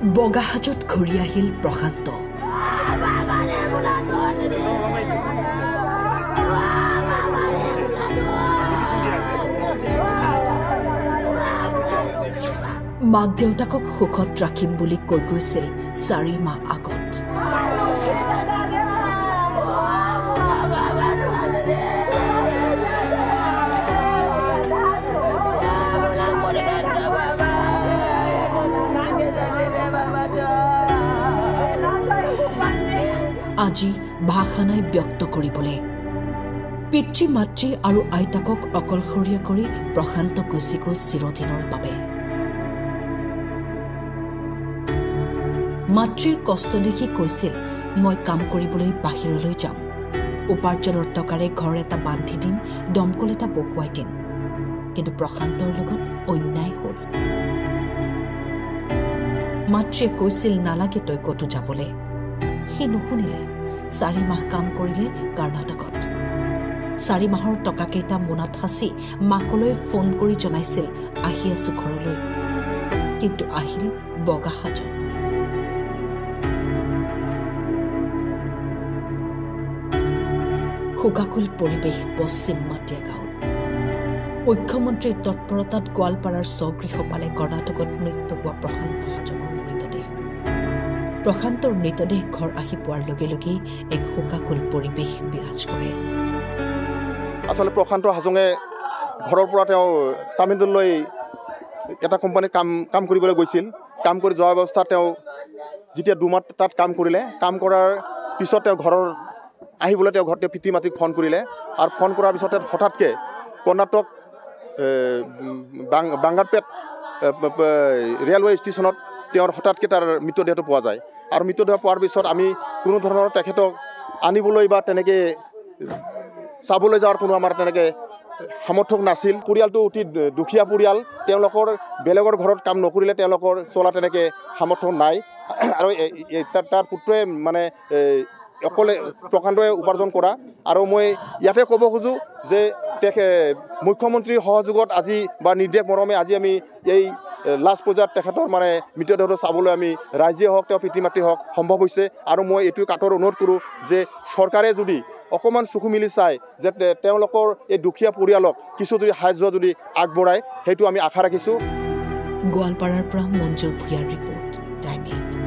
বগাহাজত ঘূৰি আহিল প্ৰশান্ত। মাক দেউতাকক সুখত ৰাখিম বুলি কৈ গৈছিল 4 মাহ আগত। আজি ভাষা নাই ব্যক্ত কৰিবলৈ। পিতৃ মাতৃ আৰু আইতাকক অকলশৰীয়া কৰি প্ৰশান্ত গুচি গ'ল চিৰদিনৰ বাবে। মাতৃৰ কষ্ট দেখি কৈছিল, মই কাম কৰিবলৈ বাহিৰলৈ যাম, উপাৰ্জনৰ টকাৰে ঘৰ এটা বান্ধি দিম, দমকল এটা বহুৱাই দিম। কিন্তু প্ৰশান্তৰ লগত অন্যায় হ'ল। মাতৃয়ে কৈছিল নালাগে তই ক'তো যাবলৈ। সি নুশুনিলে। 4 মাহ কাম কৰিলে কৰ্ণাটকত। 4 মাহৰ টকাকেইটা মোনাত সাঁচি মাকলৈ ফোন কৰি জনাইছিল আহি আছো ঘৰলৈ। কিন্তু আহিল বগাহাজত। শোকাকুল পৰিৱেশ পশ্চিম মাটিয়া গাঁৱত। মুখ্যমন্ত্ৰীৰ তৎপৰতাত গোৱালপাৰাৰ স্বগৃহ পালে কৰ্ণাটকত মৃত্যু হোৱা প্ৰশান্ত হাজঙৰ মৃতদেহ। প্ৰশান্তৰ মৃতদেহ ঘৰ আহি পোৱাৰ লগে লগে এক শোকাকুল পৰিৱেশ বিৰাজ কৰে। আচলতে প্ৰশান্ত হাজঙে ঘৰৰ পৰা তেওঁ তামিলনাডুলৈ এটা কোম্পানীত কাম কৰিবলৈ গৈছিল। কাম কৰি যোৱা অৱস্থাত তেওঁ যেতিয়া 2 মাহ তাত কাম কৰিলে, কাম কৰাৰ পিছত তেওঁ ঘৰৰ আহিবলৈ তেওঁ ঘৰতে পিতৃ মাতৃক ফোন কৰিলে। আৰু ফোন কৰাৰ পিছতে হঠাৎকৈ কৰ্ণাটক বাংগাৰপেট ৰেলৱে ষ্টেচনত তেওঁৰ হঠাৎকৈ তাৰ মৃতদেহটো পোৱা যায়। আৰু মৃতদেহ পোৱাৰ পিছত আমি কোনো ধৰণৰ তেখেতক আনিবলৈ বা তেনেকৈ চাবলৈ যোৱাৰ কোনো আমাৰ তেনেকৈ সামৰ্থ্য নাছিল। পৰিয়ালটো অতি দুখীয়া পৰিয়াল। তেওঁলোকৰ বেলেগৰ ঘৰত কাম নকৰিলে তেওঁলোকৰ চলা তেনেকৈ সামৰ্থ্য নাই। আৰু তাৰ পুত্ৰই মানে অকলে প্ৰশান্তই উপাৰ্জন কৰা। আৰু মই ইয়াতে ক'ব খোজোঁ যে মুখ্যমন্ত্ৰীৰ সহযোগত আজি বা নিৰ্দেশ মৰমে আজি আমি এই লাষ্ট পৰ্যায়ত তেখেতৰ মানে মৃতদেহটো চাবলৈ আমি ৰাইজে হওক তেওঁ পিতৃ মাতৃ হওক সম্ভৱ হৈছে। আৰু মই এইটো কাটৰ অনুৰোধ কৰোঁ যে চৰকাৰে যদি অকণমান চকু মিলি চায় যে তেওঁলোকৰ এই দুখীয়া পৰিয়ালক কিছু যদি সাহায্য যদি আগবঢ়ায়, সেইটো আমি আশা ৰাখিছোঁ। গোৱালপাৰাৰ পৰা মঞ্জুৰ ভূঞাৰ ৰিপৰ্ট, টাইম 8।